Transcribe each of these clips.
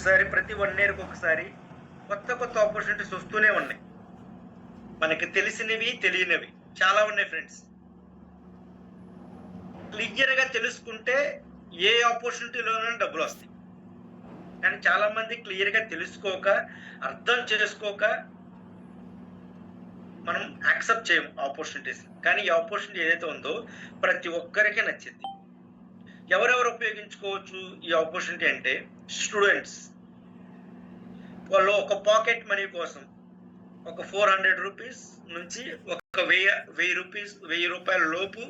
ఒకసారి ప్రతి 1 ఇయర్‌కి ఒకసారి కొత్త కొత్త ఆపర్చునిటీస్ వస్తూనే ఉన్నాయి. మనకి తెలిసినవి, తెలియనివి చాలా ఉన్నాయి ఫ్రెండ్స్. క్లియర్‌గా తెలుసుకుంటే ఏ ఆపర్చునిటీలోనైనా డబ్బులొస్తాయి. కానీ చాలామంది క్లియర్‌గా తెలుసుకోక, అర్థం చేసుకోక మనం యాక్సెప్ట్ చేయము ఆపర్చునిటీస్. కానీ ఈ ఆపర్చునిటీ ఏదైతే ఉందో ప్రతి ఒక్కరికి నచ్చిద్ది. ఎవరెవరు ఉపయోగించుకోవచ్చు ఈ ఆపర్చునిటీ అంటే స్టూడెంట్స్. వాళ్ళు ఒక పాకెట్ మనీ కోసం ఒక ₹400 నుంచి ఒక 1000 రూపాయల లోపు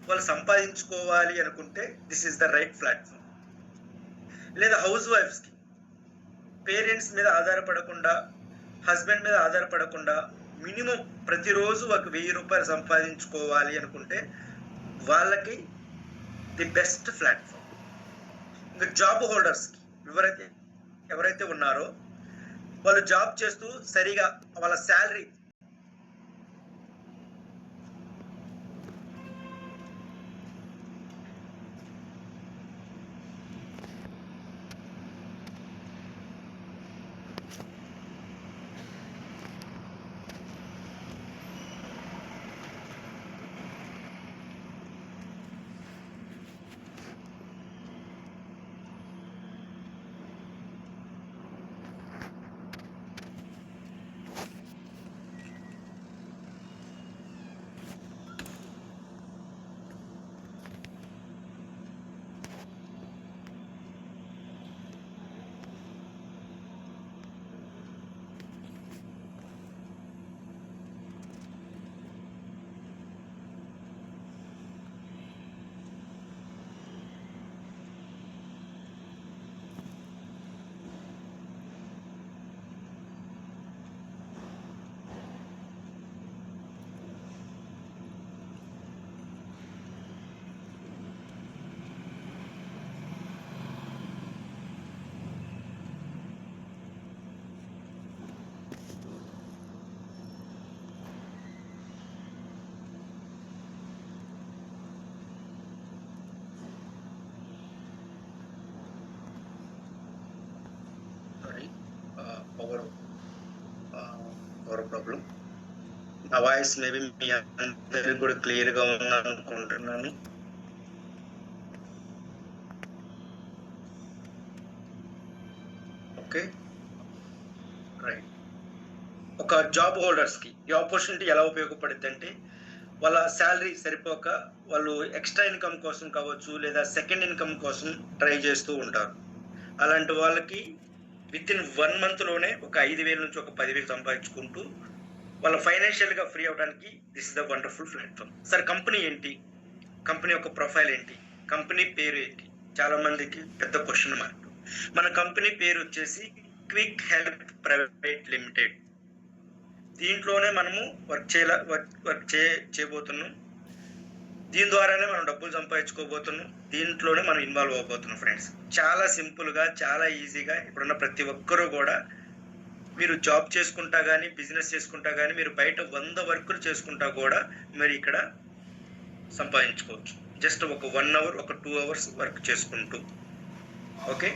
వాళ్ళు సంపాదించుకోవాలి అనుకుంటే this is the right platform. లేదా హౌస్ వైఫ్స్‌కి పేరెంట్స్ మీద ఆధారపడకుండా, హస్బెండ్ మీద ఆధారపడకుండా మినిమం ప్రతిరోజు ఒక ₹1000 సంపాదించుకోవాలి అనుకుంటే వాళ్ళకి ది బెస్ట్ ప్లాట్‌ఫామ్. ఇంకా జాబ్ హోల్డర్స్‌కి ఎవరైతే ఉన్నారో వాళ్ళు జాబ్ చేస్తూ సరిగా వాళ్ళ శాలరీ పవర్ ప్రాబ్లం. నా వాయిస్ మేబీ మీ అందరికి కూడా క్లియర్‌గా ఉందనుకుంటున్నాను. ఓకే. రైట్. ఒక జాబ్ హోల్డర్స్‌కి ఈ ఆపర్చునిటీ ఎలా ఉపయోగపడుద్దంటే వాళ్ళ శాలరీ సరిపోక వాళ్ళు ఎక్స్ట్రా ఇన్‌కమ్ కోసం కావచ్చు, లేదా సెకండ్ ఇన్‌కమ్ కోసం ట్రై చేస్తూ ఉంటారు. అలాంటి వాళ్ళకి వితిన్ 1 మంత్‌లోనే ఒక 5,000 నుంచి ఒక 10,000 సంపాదించుకుంటూ వాళ్ళ ఫైనాన్షియల్‌గా ఫ్రీ అవ్వడానికి this is the wonderful platform. Sir company ఏంటి? కంపెనీ యొక్క ప్రొఫైల్ ఏంటి? కంపెనీ పేరు ఏంటి? చాలా మందికి పెద్ద క్వెషన్ మార్క్. మన కంపెనీ పేరు వచ్చేసి క్విక్ హెల్ప్ ప్రైవేట్ లిమిటెడ్. దీంట్లోనే మనము వర్క్ చేయబోతున్నాం. దీని ద్వారానే మనం డబ్బులు సంపాదించుకోబోతున్నాం. దీంట్లోనే మనం ఇన్వాల్వ్ అవ్వబోతున్నాం ఫ్రెండ్స్. చాలా సింపుల్‌గా, చాలా ఈజీగా ఇప్పుడున్న ప్రతి ఒక్కరూ కూడా మీరు జాబ్ చేసుకుంటా గానీ, బిజినెస్ చేసుకుంటా గానీ, మీరు బయట 100 వర్కులు చేసుకుంటా కూడా మీరు ఇక్కడ సంపాదించుకోవచ్చు. జస్ట్ ఒక 1 అవర్, ఒక 2 అవర్స్ వర్క్ చేసుకుంటూ. ఓకే.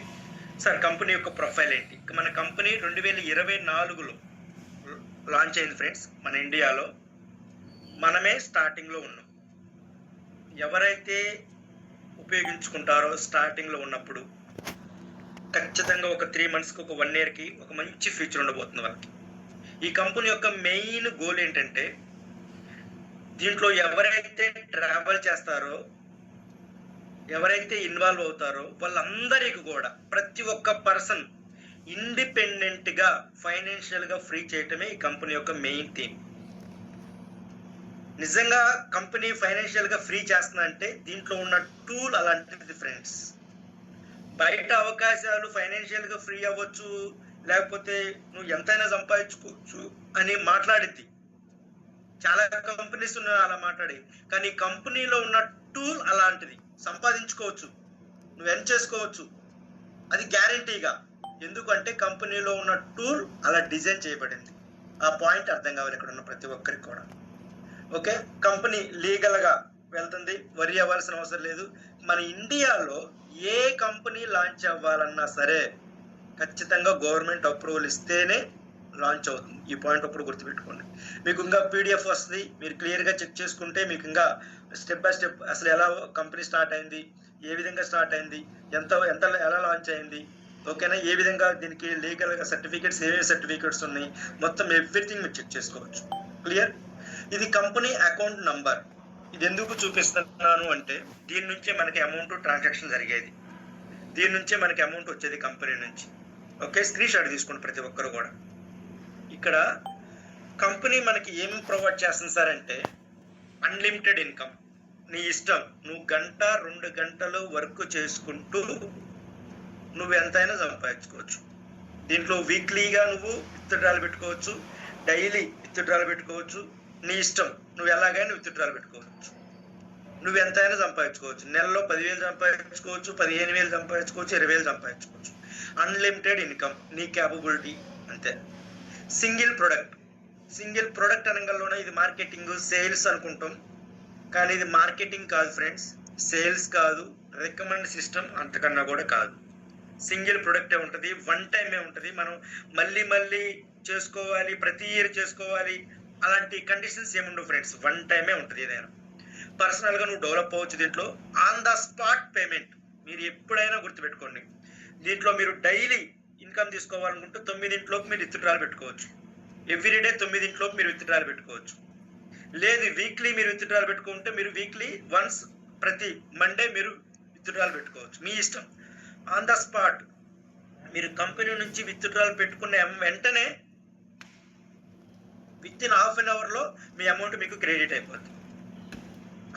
సార్ కంపెనీ యొక్క ప్రొఫైల్ ఏంటి? మన కంపెనీ 2024లో లాంచ్ అయింది ఫ్రెండ్స్ మన ఇండియాలో. మనమే స్టార్టింగ్‌లో ఉన్నాం. ఎవరైతే ఉపయోగించుకుంటారో స్టార్టింగ్‌లో ఉన్నప్పుడు ఖచ్చితంగా ఒక 3 మంత్స్‌కి, ఒక 1 ఇయర్‌కి ఒక మంచి ఫ్యూచర్ ఉండబోతుంది వాళ్ళకి. ఈ కంపెనీ యొక్క మెయిన్ గోల్ ఏంటంటే దీంట్లో ఎవరైతే ట్రావెల్ చేస్తారో, ఎవరైతే ఇన్వాల్వ్ అవుతారో వాళ్ళందరికీ కూడా ప్రతి ఒక్క పర్సన్ ఇండిపెండెంట్‌గా ఫైనాన్షియల్‌గా ఫ్రీ చేయటమే ఈ కంపెనీ యొక్క మెయిన్ థీమ్. నిజంగా కంపెనీ ఫైనాన్షియల్‌గా ఫ్రీ చేస్తుందంటే దీంట్లో ఉన్న టూల్ అలాంటిది ఫ్రెండ్స్. బయట అవకాశాలు ఫైనాన్షియల్‌గా ఫ్రీ అవ్వచ్చు, లేకపోతే నువ్వు ఎంతైనా సంపాదించుకోవచ్చు అని మాట్లాడిద్ది. చాలా కంపెనీస్ ఉన్నాయి అలా మాట్లాడి. కానీ కంపెనీలో ఉన్న టూల్ అలాంటిది. సంపాదించుకోవచ్చు, నువ్వు ఎర్న్ చేసుకోవచ్చు, అది గ్యారంటీగా. ఎందుకంటే కంపెనీలో ఉన్న టూల్ అలా డిజైన్ చేయబడింది. ఆ పాయింట్ అర్థం కావాలి ఇక్కడ ఉన్న ప్రతి ఒక్కరికి కూడా. ఓకే. కంపెనీ లీగల్‌గా వెళ్తుంది, వరి అవ్వాల్సిన అవసరం లేదు. మన ఇండియాలో ఏ కంపెనీ లాంచ్ అవ్వాలన్నా సరే ఖచ్చితంగా గవర్నమెంట్ అప్రూవల్ ఇస్తేనే లాంచ్ అవుతుంది. ఈ పాయింట్ అప్పుడు గుర్తుపెట్టుకోండి. మీకు ఇంకా పీడిఎఫ్ వస్తుంది, మీరు క్లియర్గా చెక్ చేసుకుంటే మీకు ఇంకా స్టెప్ బై స్టెప్ అసలు ఎలా కంపెనీ స్టార్ట్ అయింది, ఏ విధంగా స్టార్ట్ అయింది, ఎంత ఎంత ఎలా లాంచ్ అయింది, ఓకేనా, ఏ విధంగా దీనికి లీగల్గా సర్టిఫికేట్స్, ఏమేమి సర్టిఫికేట్స్ ఉన్నాయి, మొత్తం ఎవ్రీథింగ్ మీరు చెక్ చేసుకోవచ్చు. క్లియర్? ఇది కంపెనీ అకౌంట్ నంబర్. ఇది ఎందుకు చూపిస్తున్నాను అంటే దీని నుంచే మనకి అమౌంట్ ట్రాన్సాక్షన్ జరిగేది, దీని నుంచే మనకి అమౌంట్ వచ్చేది కంపెనీ నుంచి. ఓకే, స్క్రీన్ షాట్ తీసుకోండి ప్రతి ఒక్కరు కూడా. ఇక్కడ కంపెనీ మనకి ఏమి ప్రొవైడ్ చేస్తుంది సార్ అంటే అన్లిమిటెడ్ ఇన్కమ్. నీ ఇష్టం, నువ్వు 1-2 గంటలు వర్క్ చేసుకుంటూ నువ్వు ఎంతైనా సంపాదించుకోవచ్చు. దీంట్లో వీక్లీగా నువ్వు విత్డ్రాలు పెట్టుకోవచ్చు, డైలీ విత్డ్రాలు పెట్టుకోవచ్చు, నీ ఇష్టం, నువ్వు ఎలాగైనా విత్డ్రాలు పెట్టుకోవచ్చు. నువ్వు ఎంతైనా సంపాదించుకోవచ్చు. నెలలో 10,000 సంపాదించుకోవచ్చు, 15,000 సంపాదించుకోవచ్చు, 20,000 సంపాదించుకోవచ్చు. అన్లిమిటెడ్ ఇన్కమ్, నీ క్యాపబిలిటీ అంతే. సింగిల్ ప్రొడక్ట్ అనగలలోనే ఇది మార్కెటింగ్, సేల్స్ అనుకుంటాం, కానీ ఇది మార్కెటింగ్ కాదు ఫ్రెండ్స్, సేల్స్ కాదు, రికమెండ్ సిస్టమ్ అంతకన్నా కూడా కాదు. సింగిల్ ప్రొడక్టే ఉంటుంది, వన్ టైమే ఉంటుంది. మనం మళ్ళీ చేసుకోవాలి, ప్రతి ఇయర్ చేసుకోవాలి అలాంటి కండిషన్స్ ఏముండవు ఫ్రెండ్స్, వన్ టైమే ఉంటుంది. ఏదైనా పర్సనల్గా నువ్వు డెవలప్ అవ్వచ్చు. దీంట్లో ఆన్ ద స్పాట్ పేమెంట్ మీరు ఎప్పుడైనా గుర్తుపెట్టుకోండి. దీంట్లో మీరు డైలీ ఇన్కమ్ తీసుకోవాలనుకుంటే 9 మీరు విత్డ్రాలు పెట్టుకోవచ్చు. ఎవ్రీడే 9 మీరు విత్డ్రాలు పెట్టుకోవచ్చు. లేదు వీక్లీ మీరు విత్డ్రాలు పెట్టుకుంటే మీరు వీక్లీ వన్స్ ప్రతి మండే మీరు విత్డ్రాలు పెట్టుకోవచ్చు, మీ ఇష్టం. ఆన్ ద స్పాట్ మీరు కంపెనీ నుంచి విత్డ్రాలు పెట్టుకున్న వెంటనే with-in ½ an hour me amount మీకు క్రెడిట్ అయిపోతుంది.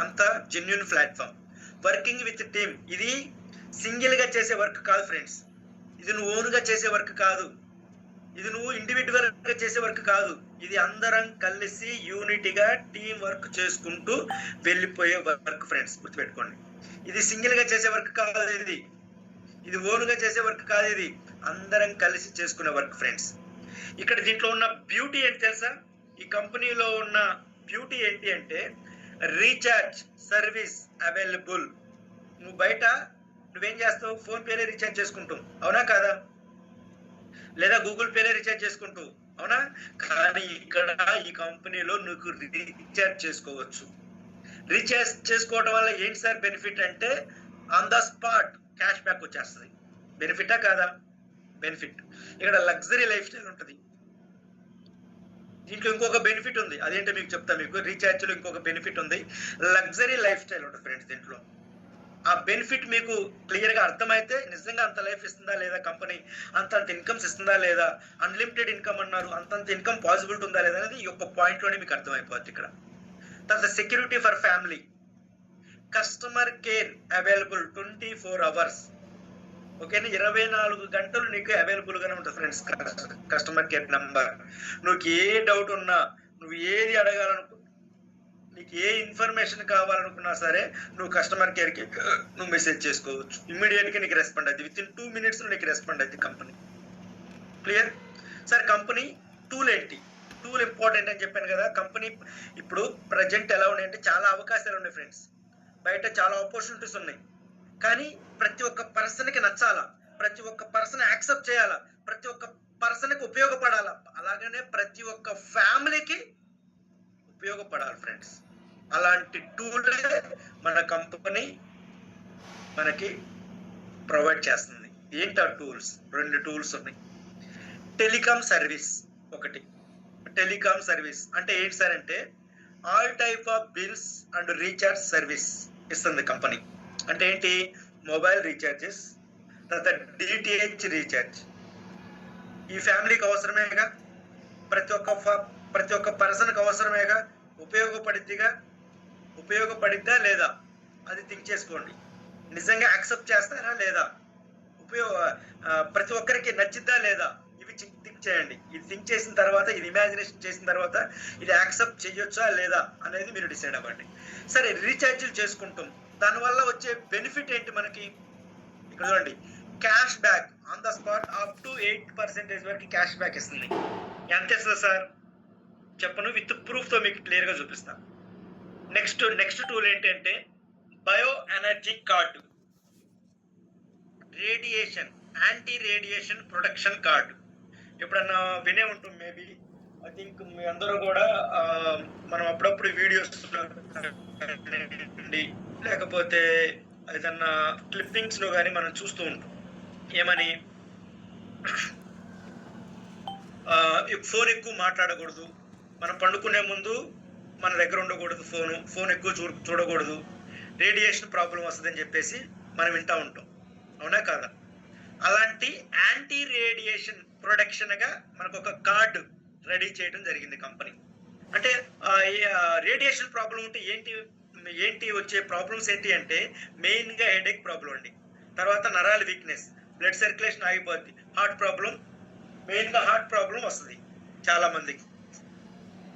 అంత genuine platform. Working with team, ఇది సింగిల్గా చేసే వర్క్ కాదు ఫ్రెండ్స్, ఇది నువ్వు ఓన్గా చేసే వర్క్ కాదు, ఇది నువ్వు ఇండివిజువల్గా చేసే వర్క్ కాదు, ఇది అందరం కలిసి యూనిటీగా టీం వర్క్ చేసుకుంటూ వెళ్ళిపోయే వర్క్ ఫ్రెండ్స్, గుర్తుపెట్టుకోండి. ఇది సింగిల్గా చేసే వర్క్ కాదు, ఇది ఓన్గా చేసే వర్క్ కాదు, ఇది అందరం కలిసి చేసుకునే వర్క్ ఫ్రెండ్స్. ఇక్కడ దీంట్లో ఉన్న బ్యూటీ ఏంటి తెలుసా? ఈ కంపెనీలో ఉన్న బ్యూటీ ఏంటి అంటే రీఛార్జ్ సర్వీస్ అవైలబుల్. నువ్వు బయట నువ్వేం చేస్తావు, ఫోన్పేలో రీఛార్జ్ చేసుకుంటావు, అవునా కాదా? లేదా గూగుల్ పేలో రీఛార్జ్ చేసుకుంటావు, అవునా? కానీ ఇక్కడ ఈ కంపెనీలో నువ్వు రీఛార్జ్ చేసుకోవచ్చు. రీఛార్జ్ చేసుకోవడం వల్ల ఏంటి సార్ బెనిఫిట్ అంటే on the spot cash back వచ్చేస్తుంది. బెనిఫిటా కాదా? బెనిఫిట్. ఇక్కడ లగ్జరీ లైఫ్ స్టైల్ ఉంటుంది. దీంట్లో ఇంకొక బెనిఫిట్ ఉంది, అదేంటో మీకు చెప్తా. మీకు రీఛార్జ్లో ఇంకొక బెనిఫిట్ ఉంది, లగ్జరీ లైఫ్ స్టైల్ ఉంటుంది ఫ్రెండ్స్. దీంట్లో ఆ బెనిఫిట్ మీకు క్లియర్గా అర్థమైతే నిజంగా అంత లైఫ్ ఇస్తుందా లేదా కంపెనీ, అంతంత ఇన్కమ్స్ ఇస్తుందా లేదా, అన్లిమిటెడ్ ఇన్కమ్ అన్నారు, అంతంత ఇన్కమ్ పాసిబిలిటీ ఉందా లేదా అనేది ఈ యొక్క పాయింట్లోనే మీకు అర్థమైపోద్ది. ఇక్కడ తర్వాత security for family, customer care available 24 hours. ఓకేనా, 24 గంటలు నీకు అవైలబుల్గానే ఉంటుంది ఫ్రెండ్స్ కస్టమర్ కేర్ నెంబర్. నువ్వు ఏ డౌట్ ఉన్నా, నువ్వు ఏది అడగాలనుకో, నీకు ఏ ఇన్ఫర్మేషన్ కావాలనుకున్నా సరే నువ్వు కస్టమర్ కేర్కి నువ్వు మెసేజ్ చేసుకోవచ్చు. ఇమ్మీడియట్గా నీకు రెస్పాండ్ అవుతుంది, విత్-ఇన్ 2 minutes నీకు రెస్పాండ్ అవుతుంది company. Clear sir? Company tool ఏంటి? టూల్ ఇంపార్టెంట్ అని చెప్పాను కదా. కంపెనీ ఇప్పుడు ప్రజెంట్ ఎలా ఉన్నాయంటే చాలా అవకాశాలు ఉన్నాయి ఫ్రెండ్స్, బయట చాలా ఆపర్చునిటీస్ ఉన్నాయి. కానీ ప్రతి ఒక్క పర్సన్కి నచ్చాలా, ప్రతి ఒక్క పర్సన్ యాక్సెప్ట్ చేయాలా, ప్రతి ఒక్క పర్సన్కి ఉపయోగపడాలా, అలాగనే ప్రతి ఒక్క ఫ్యామిలీకి ఉపయోగపడాలి ఫ్రెండ్స్. అలాంటి టూలే మన కంపెనీ మనకి ప్రొవైడ్ చేస్తుంది. ఏంటి ఆ టూల్స్? 2 టూల్స్ ఉన్నాయి. టెలికామ్ సర్వీస్ ఒకటి. టెలికామ్ సర్వీస్ అంటే ఏంటి సార్ అంటే all type of bills and recharge service ఇస్తుంది కంపెనీ. అంటే ఏంటి? మొబైల్ రీఛార్జెస్, తర్వాత డిటిహెచ్ రీఛార్జ్. ఈ ఫ్యామిలీకి అవసరమేగా, ప్రతి ఒక్క పర్సన్కి అవసరమేగా, ఉపయోగపడిద్దా లేదా అది థింక్ చేసుకోండి. నిజంగా యాక్సెప్ట్ చేస్తారా లేదా, ప్రతి ఒక్కరికి నచ్చిద్దా లేదా, ఇవి థింక్ చేయండి. ఇది థింక్ చేసిన తర్వాత, ఇది ఇమాజినేషన్ చేసిన తర్వాత ఇది యాక్సెప్ట్ చేయొచ్చా లేదా అనేది మీరు డిసైడ్ అవ్వండి. సరే, రీఛార్జీలు చేసుకుంటాం, దానివల్ల వచ్చే బెనిఫిట్ ఏంటి మనకి? ఇక్కడ చూడండి, cash back on the spot up to 8% వరకు క్యాష్ బ్యాక్ ఇస్తుంది. ఎంత ఇస్తుంది సార్ చెప్పను, విత్ ప్రూఫ్తో మీకు క్లియర్గా చూపిస్తాను. నెక్స్ట్ టూల్ ఏంటంటే bio energy card. Radiation anti radiation protection card. ఎప్పుడన్నా వినే ఉంటుంది మేబీ. ఐ థింక్ మీ అందరూ కూడా మనం అప్పుడప్పుడు వీడియోస్ లేకపోతే ఏదన్నా క్లిప్పింగ్స్ లో కానీ మనం చూస్తూ ఉంటాం. ఏమని ఫోన్ ఎక్కువ మాట్లాడకూడదు, మనం పండుకునే ముందు మన దగ్గర ఉండకూడదు, ఫోన్ ఎక్కువ చూడకూడదు, రేడియేషన్ ప్రాబ్లం వస్తుందని చెప్పేసి మనం వింటూ ఉంటాం. అవునా కాదా? అలాంటి యాంటీ రేడియేషన్ ప్రొటెక్షన్గా మనకు ఒక కార్డు రెడీ చేయడం జరిగింది కంపెనీ. అంటే రేడియేషన్ ప్రాబ్లం ఉంటే ఏంటి వచ్చే ప్రాబ్లమ్స్ ఏంటి అంటే మెయిన్గా హెడేక్ ప్రాబ్లం అండి, తర్వాత నరాల వీక్నెస్, బ్లడ్ సర్క్యులేషన్ ఆగిపోద్ది, హార్ట్ ప్రాబ్లం, మెయిన్గా హార్ట్ ప్రాబ్లం వస్తుంది చాలా మందికి.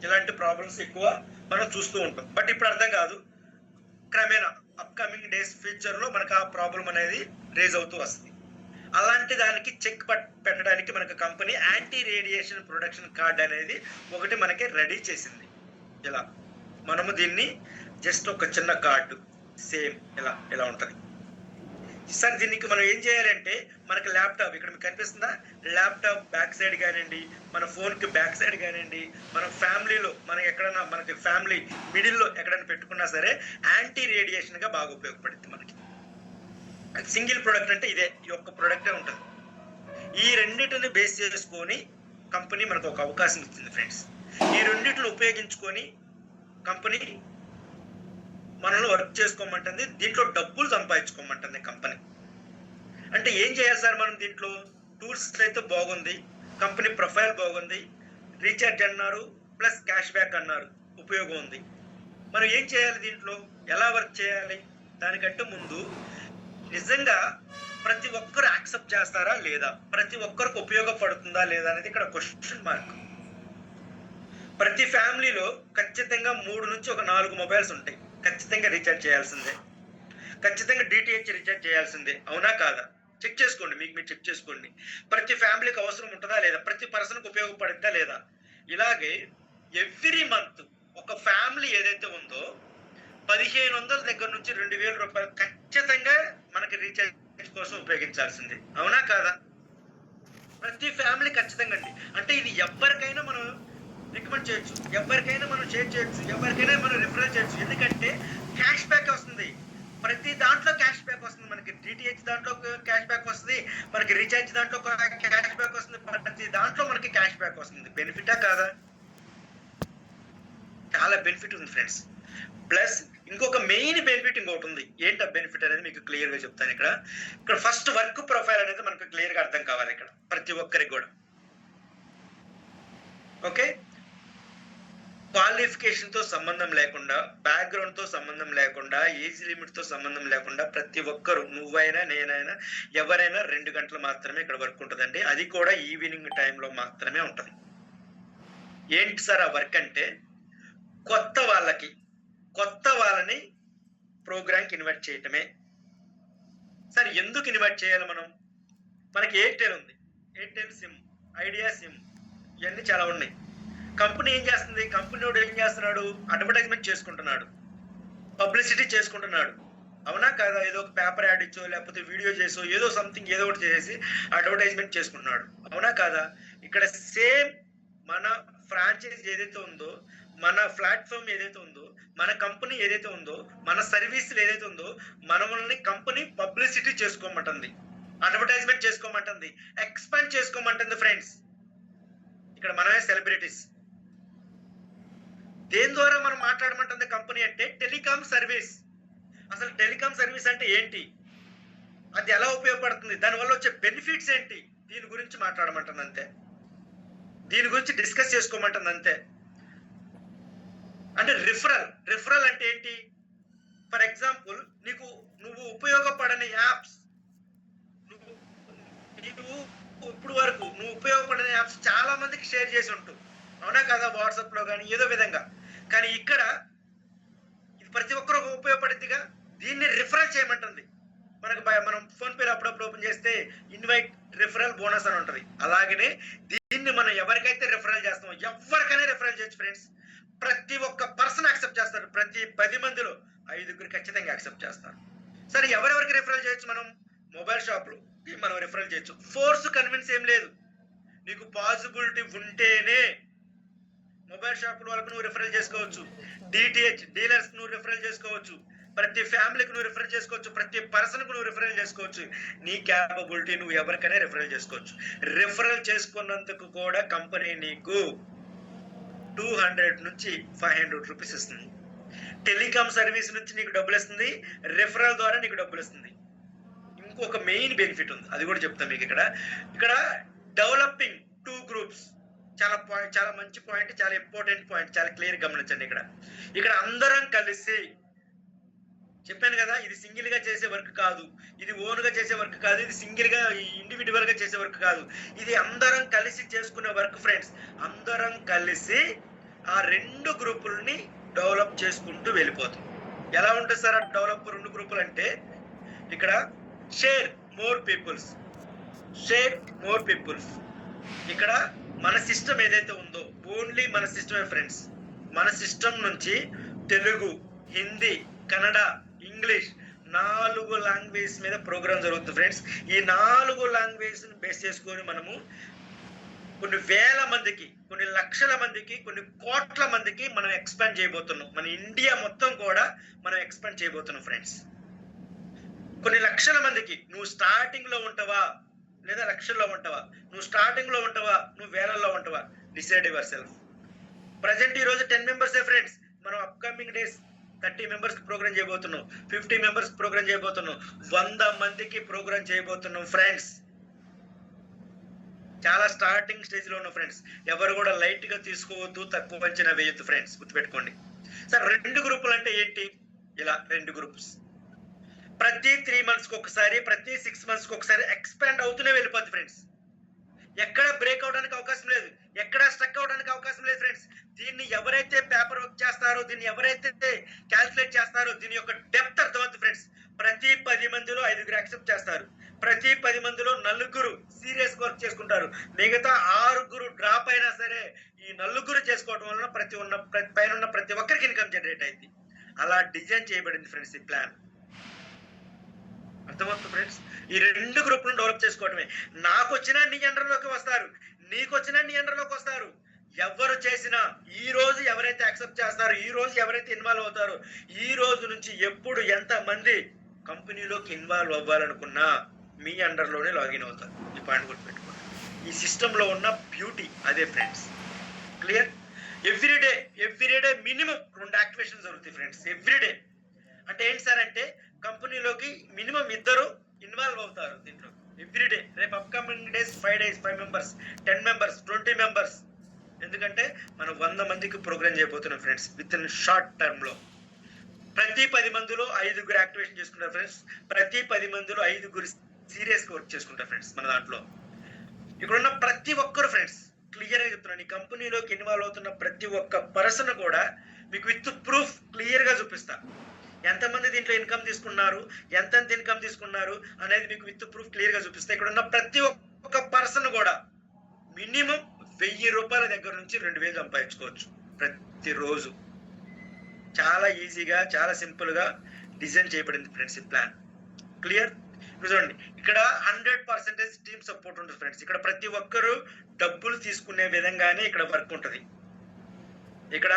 ఇలాంటి ప్రాబ్లమ్స్ ఎక్కువ మనం చూస్తూ ఉంటాం. బట్ ఇప్పుడు అర్థం కాదు, క్రమేణా అప్కమింగ్ డేస్ ఫ్యూచర్లో మనకు ఆ ప్రాబ్లం అనేది రేజ్ అవుతూ వస్తుంది. అలాంటి దానికి చెక్ పెట్టడానికి మనకు company anti radiation protection card అనేది ఒకటి మనకి రెడీ చేసింది. ఇలా మనము దీన్ని జస్ట్ ఒక చిన్న కార్డు సేమ్ ఇలా ఉంటుంది సార్. దీనికి మనం ఏం చేయాలంటే మనకి ల్యాప్టాప్ ఇక్కడ మీకు కనిపిస్తుందా, ల్యాప్టాప్ బ్యాక్ సైడ్ కానివ్వండి, మన ఫోన్కి బ్యాక్ సైడ్ కానివ్వండి, మన ఫ్యామిలీలో మనం ఎక్కడన్నా మనకి ఫ్యామిలీ మిడిల్లో ఎక్కడైనా పెట్టుకున్నా సరే యాంటీ రేడియేషన్గా బాగా ఉపయోగపడుతుంది మనకి. సింగిల్ ప్రోడక్ట్ అంటే ఇదే, ఈ ఒక్క ప్రోడక్టే ఉంటుంది. ఈ రెండింటిని బేస్ చేసుకొని కంపెనీ మనకు ఒక అవకాశం ఇచ్చింది ఫ్రెండ్స్. ఈ రెండింటిని ఉపయోగించుకొని కంపెనీ మనల్ని వర్క్ చేసుకోమంటుంది, దీంట్లో డబ్బులు సంపాదించుకోమంటుంది కంపెనీ. అంటే ఏం చేయాలి సార్ మనం దీంట్లో? టూల్స్ అయితే బాగుంది, కంపెనీ ప్రొఫైల్ బాగుంది, రీఛార్జ్ అన్నారు, ప్లస్ క్యాష్ బ్యాక్ అన్నారు, ఉపయోగం ఉంది. మనం ఏం చేయాలి దీంట్లో, ఎలా వర్క్ చేయాలి? దానికంటే ముందు నిజంగా ప్రతి ఒక్కరు యాక్సెప్ట్ చేస్తారా లేదా, ప్రతి ఒక్కరికి ఉపయోగపడుతుందా లేదా అనేది ఇక్కడ క్వశ్చన్ మార్క్. ప్రతి ఫ్యామిలీలో ఖచ్చితంగా 3 నుంచి 4 మొబైల్స్ ఉంటాయి, ఖచ్చితంగా రీఛార్జ్ చేయాల్సిందే, ఖచ్చితంగా డిటిహెచ్ రీఛార్జ్ చేయాల్సిందే. అవునా కాదా? చెక్ చేసుకోండి, మీరు చెక్ చేసుకోండి. ప్రతి ఫ్యామిలీకి అవసరం ఉంటుందా లేదా, ప్రతి పర్సన్కి ఉపయోగపడుతుందా లేదా. ఇలాగే ఎవ్రీ మంత్ ఒక ఫ్యామిలీ ఏదైతే ఉందో 1500 దగ్గర నుంచి 2000 రూపాయలు ఖచ్చితంగా మనకి రీఛార్జ్ కోసం ఉపయోగించాల్సిందే. అవునా కాదా? ప్రతి ఫ్యామిలీ ఖచ్చితంగా అండి. అంటే ఇది ఎవరికైనా మనం రికమెండ్ చేయొచ్చు, ఎవరికైనా మనం షేర్ చేయొచ్చు, ఎవరికైనా మనం రిఫరల్ చేయొచ్చు. ఎందుకంటే క్యాష్ బ్యాక్ వస్తుంది, ప్రతి దాంట్లో క్యాష్ బ్యాక్ వస్తుంది. మనకి డిటిహెచ్ దాంట్లో క్యాష్ బ్యాక్ వస్తుంది, మనకి రీఛార్జ్ దాంట్లో క్యాష్ బ్యాక్ వస్తుంది, ప్రతి దాంట్లో మనకి క్యాష్ బ్యాక్ వస్తుంది. బెనిఫిటా కాదా? చాలా బెనిఫిట్ ఉంది ఫ్రెండ్స్. ప్లస్ ఇంకొక మెయిన్ బెనిఫిట్ ఇంకొకటి ఉంది. ఏంటి ఆ బెనిఫిట్ అనేది మీకు క్లియర్ గా చెప్తాను. ఇక్కడ ఫస్ట్ వర్క్ ప్రొఫైల్ అనేది మనకు క్లియర్ గా అర్థం కావాలి ఇక్కడ ప్రతి ఒక్కరికి కూడా. ఓకే, క్వాలిఫికేషన్ తో సంబంధం లేకుండా, బ్యాక్గ్రౌండ్ తో సంబంధం లేకుండా, ఏజ్ లిమిట్ తో సంబంధం లేకుండా ప్రతి ఒక్కరు, నువ్వైనా నేనైనా ఎవరైనా 2 గంటలు మాత్రమే ఇక్కడ వర్క్ ఉంటుందండి. అది కూడా ఈవినింగ్ టైంలో మాత్రమే ఉంటుంది. ఏంటి సార్ ఆ వర్క్ అంటే, కొత్త వాళ్ళని ప్రోగ్రామ్కి ఇన్వైట్ చేయటమే. సార్ ఎందుకు ఇన్వైట్ చేయాలి మనం? మనకి ఎయిర్టెల్ ఉంది, ఎయిర్టెల్ సిమ్, ఐడియా సిమ్, ఇవన్నీ చాలా ఉన్నాయి. కంపెనీ ఏం చేస్తుంది, కంపెనీ ఏం చేస్తున్నాడు, అడ్వర్టైజ్మెంట్ చేసుకుంటున్నాడు, పబ్లిసిటీ చేసుకుంటున్నాడు. అవునా కాదా? ఏదో ఒక పేపర్ యాడ్ ఇచ్చో లేకపోతే వీడియో చేసో ఏదో సంథింగ్ ఏదో ఒకటి చేసి అడ్వర్టైజ్మెంట్ చేసుకుంటున్నాడు. అవునా కాదా? ఇక్కడ సేమ్ మన ఫ్రాంచైజ్ ఏదైతే ఉందో, మన ప్లాట్ఫామ్ ఏదైతే ఉందో, మన కంపెనీ ఏదైతే ఉందో, మన సర్వీసులు ఏదైతే ఉందో, మనల్ని కంపెనీ పబ్లిసిటీ చేసుకోమంటుంది, అడ్వర్టైజ్మెంట్ చేసుకోమంటుంది, ఎక్స్పాండ్ చేసుకోమంటుంది ఫ్రెండ్స్. ఇక్కడ మనమే సెలబ్రిటీస్. దేని ద్వారా మనం మాట్లాడమంటుంది కంపెనీ అంటే టెలికాం సర్వీస్. అసలు టెలికాం సర్వీస్ అంటే ఏంటి, అది ఎలా ఉపయోగపడుతుంది, దానివల్ల వచ్చే బెనిఫిట్స్ ఏంటి, దీని గురించి మాట్లాడమంటుంది అంతే, దీని గురించి డిస్కస్ చేసుకోమంటుంది అంతే. అంటే రిఫరల్ అంటే ఏంటి? ఫర్ ఎగ్జాంపుల్, నువ్వు ఉపయోగపడని యాప్స్, ఇప్పుడు వరకు నువ్వు ఉపయోగపడని యాప్స్ చాలా మందికి షేర్ చేసి ఉంటావు. అవునా కదా? వాట్సాప్ లో కానీ ఏదో విధంగా. కానీ ఇక్కడ ఇది ప్రతి ఒక్కరు ఉపయోగపడుతుందిగా, దీన్ని రిఫరల్ చేయమంటుంది. మనం ఫోన్ పేలో అప్పుడప్పుడు ఓపెన్ చేస్తే ఇన్వైట్ రిఫరల్ బోనస్ అని ఉంటుంది. అలాగనే దీన్ని మనం ఎవరికైతే రిఫరల్ చేస్తామో ఎవరికైనా రిఫరల్ చేయొచ్చు ఫ్రెండ్స్. ప్రతి ఒక్క పర్సన్ యాక్సెప్ట్ చేస్తారు, ప్రతి 10 మందిలో 5 ఖచ్చితంగా యాక్సెప్ట్ చేస్తారు. సరే ఎవరెవరికి రిఫరల్ చేయొచ్చు మనం? మొబైల్ షాప్లో మనం రిఫరల్ చేయొచ్చు. ఫోర్స్ కన్విన్స్ ఏం లేదు. నీకు పాసిబిలిటీ ఉంటేనే మొబైల్ షాపుల వాళ్ళకు నువ్వు రిఫరల్ చేసుకోవచ్చు. డిటిహెచ్ డీలర్స్ నువ్వు రిఫరల్ చేసుకోవచ్చు. ప్రతి ఫ్యామిలీకి నువ్వు రిఫరల్ చేసుకోవచ్చు. ప్రతి పర్సన్కు నువ్వు రిఫరల్ చేసుకోవచ్చు. నీ క్యాపబిలిటీ నువ్వు ఎవరికైనా రిఫరల్ చేసుకోవచ్చు. రిఫరల్ చేసుకున్నందుకు కూడా కంపెనీ నీకు 200 నుంచి 500 రూపీస్ ఇస్తుంది. టెలికాం సర్వీస్ నుంచి నీకు డబ్బులు ఇస్తుంది. రిఫరల్ ద్వారా నీకు డబ్బులు ఇస్తుంది. ఇంకొక మెయిన్ బెనిఫిట్ ఉంది, అది కూడా చెప్తాను మీకు. ఇక్కడ డెవలపింగ్ 2 గ్రూప్స్ చాలా మంచి పాయింట్, చాలా ఇంపార్టెంట్ పాయింట్, చాలా క్లియర్ గమనించండి. ఇక్కడ అందరం కలిసి చెప్పాను కదా, ఇది సింగిల్ గా చేసే వర్క్ కాదు, ఇది ఓన్ గా చేసే వర్క్ కాదు, ఇది సింగిల్ గా ఇండివిజువల్ గా చేసే వర్క్ కాదు, ఇది అందరం కలిసి చేసుకునే వర్క్ ఫ్రెండ్స్. అందరం కలిసి ఆ 2 గ్రూపుల్ని డెవలప్ చేసుకుంటూ వెళ్ళిపోతాం. ఎలా ఉంటుంది సార్ ఆ డెవలప్ 2 గ్రూపులు అంటే, ఇక్కడ షేర్ మోర్ పీపుల్స్, ఇక్కడ మన సిస్టమ్ ఏదైతే ఉందో ఓన్లీ మన సిస్టమే ఫ్రెండ్స్. మన సిస్టమ్ నుంచి తెలుగు, హిందీ, కన్నడ, ఇంగ్లీష్ 4 లాంగ్వేజ్ మీద ప్రోగ్రామ్ జరుగుతుంది ఫ్రెండ్స్. ఈ 4 లాంగ్వేజ్ బేస్ చేసుకొని మనము కొన్ని వేల మందికి, కొన్ని లక్షల మందికి, కొన్ని కోట్ల మందికి మనం ఎక్స్పాండ్ చేయబోతున్నాం. మన ఇండియా మొత్తం కూడా మనం ఎక్స్పాండ్ చేయబోతున్నాం ఫ్రెండ్స్. కొన్ని లక్షల మందికి. నువ్వు స్టార్టింగ్ లో ఉంటావా లేదా లక్షల్లో ఉంటావా? నువ్వు స్టార్టింగ్ లో ఉంటావా, నువ్వు వేలల్లో ఉంటావా? Decide your self. ప్రజెంట్ ఈ రోజు 10 మెంబర్సే ఫ్రెండ్స్. మనం అప్కమింగ్ డేస్ 30 మెంబర్స్ కి ప్రోగ్రామ్ చేయబోతున్నాం, 50 మెంబర్స్ ప్రోగ్రామ్ చేయబోతున్నాం, 100 మందికి ప్రోగ్రామ్ చేయబోతున్నాం ఫ్రెండ్స్. చాలా స్టార్టింగ్ స్టేజ్ లో ఉన్న ఫ్రెండ్స్. ఎవరు కూడా లైట్ గా తీసుకోవద్దు, తక్కువ అంచనా వేయొద్దు ఫ్రెండ్స్, గుర్తుపెట్టుకోండి. సార్ 2 గ్రూపులు అంటే ఏంటి? ఇలా 2 గ్రూప్స్ ప్రతి 3 మంత్స్కి ఒకసారి, ప్రతి 6 మంత్స్కి ఒకసారి ఎక్స్పాండ్ అవుతూనే వెళ్ళిపోద్ది ఫ్రెండ్స్. ఎక్కడ బ్రేక్ అవడానికి అవకాశం లేదు, ఎక్కడ స్ట్రక్ అవడానికి అవకాశం లేదు ఫ్రెండ్స్. దీన్ని ఎవరైతే పేపర్ వర్క్ చేస్తారో, దీన్ని ఎవరైతే క్యాల్కులేట్ చేస్తారో, దీని యొక్క డెప్త్ అర్థమవుతుంది ఫ్రెండ్స్. ప్రతి 10 మందిలో 5 యాక్సెప్ట్ చేస్తారు, ప్రతి 10 మందిలో 4 సీరియస్ వర్క్ చేసుకుంటారు, మిగతా 6 డ్రాప్ అయినా సరే ఈ 4 చేసుకోవడం వలన పైన ఉన్న ప్రతి ఒక్కరికి ఇన్కమ్ జనరేట్ అయింది. అలా డిజైన్ చేయబడింది ఫ్రెండ్స్ ఈ ప్లాన్. అర్థమవుతుంది ఫ్రెండ్స్. ఈ 2 గ్రూపులను డెవలప్ చేసుకోవడమే. నాకు వచ్చినా నీ అండర్లోకి వస్తారు, నీకు వచ్చినా నీ అండర్లోకి వస్తారు. ఎవరు చేసినా ఈ రోజు ఎవరైతే యాక్సెప్ట్ చేస్తారో, ఈ రోజు ఎవరైతే ఇన్వాల్వ్ అవుతారో, ఈ రోజు నుంచి ఎప్పుడు ఎంత మంది కంపెనీలోకి ఇన్వాల్వ్ అవ్వాలనుకున్నా మీ అండర్లోనే లాగిన్ అవుతారు. ఈ పాయింట్ గుర్తుపెట్టుకోండి. ఈ సిస్టంలో ఉన్న బ్యూటీ అదే friends. Clear? Everyday minimum 2 activation జరుగుతాయి ఫ్రెండ్స్. ఎవ్రీడే అంటే ఏంటి సార్ అంటే, కంపెనీలోకి మినిమం 2 ఇన్వాల్వ్ అవుతారు దీంట్లో ఎవ్రీడే. రేపు upcoming days 5 days 5 members, 10 members, 20 members. ఎందుకంటే మనం 100 మందికి ప్రోగ్రామ్ చేయబోతున్నాం friends with in short term లో. ప్రతి 10 మందిలో 5 యాక్టివేషన్ చేసుకుంటారు ఫ్రెండ్స్. ప్రతి 10 మందిలో 5 సీరియస్ గా వర్క్ చేసుకుంటారు ఫ్రెండ్స్. మన దాంట్లో ఇక్కడ ఉన్న ప్రతి ఒక్కరు ఫ్రెండ్స్, క్లియర్ గా చెప్తున్నాను, ఈ కంపెనీలోకి ఇన్వాల్వ్ అవుతున్న ప్రతి ఒక్క పర్సన్ కూడా మీకు విత్ ప్రూఫ్ క్లియర్ గా చూపిస్తా. ఎంతమంది దీంట్లో ఇన్కమ్ తీసుకున్నారు, ఎంతెంత ఇన్కమ్ తీసుకున్నారు అనేది మీకు విత్ ప్రూఫ్ క్లియర్ గా చూపిస్తా. ఇక్కడ ఉన్న ప్రతి ఒక్క పర్సన్ కూడా మినిమం 1000 రూపాయల దగ్గర నుంచి 2000 సంపాదించుకోవచ్చు ప్రతిరోజు. చాలా ఈజీగా, చాలా సింపుల్ గా డిజైన్ చేయబడింది ఫ్రెండ్స్ ఈ ప్లాన్. క్లియర్? చూడండి, ఇక్కడ 100% టీమ్ సపోర్ట్ ఉంటుంది ఫ్రెండ్స్. ఇక్కడ ప్రతి ఒక్కరు డబ్బులు తీసుకునే విధంగానే ఇక్కడ వర్క్ ఉంటుంది. ఇక్కడ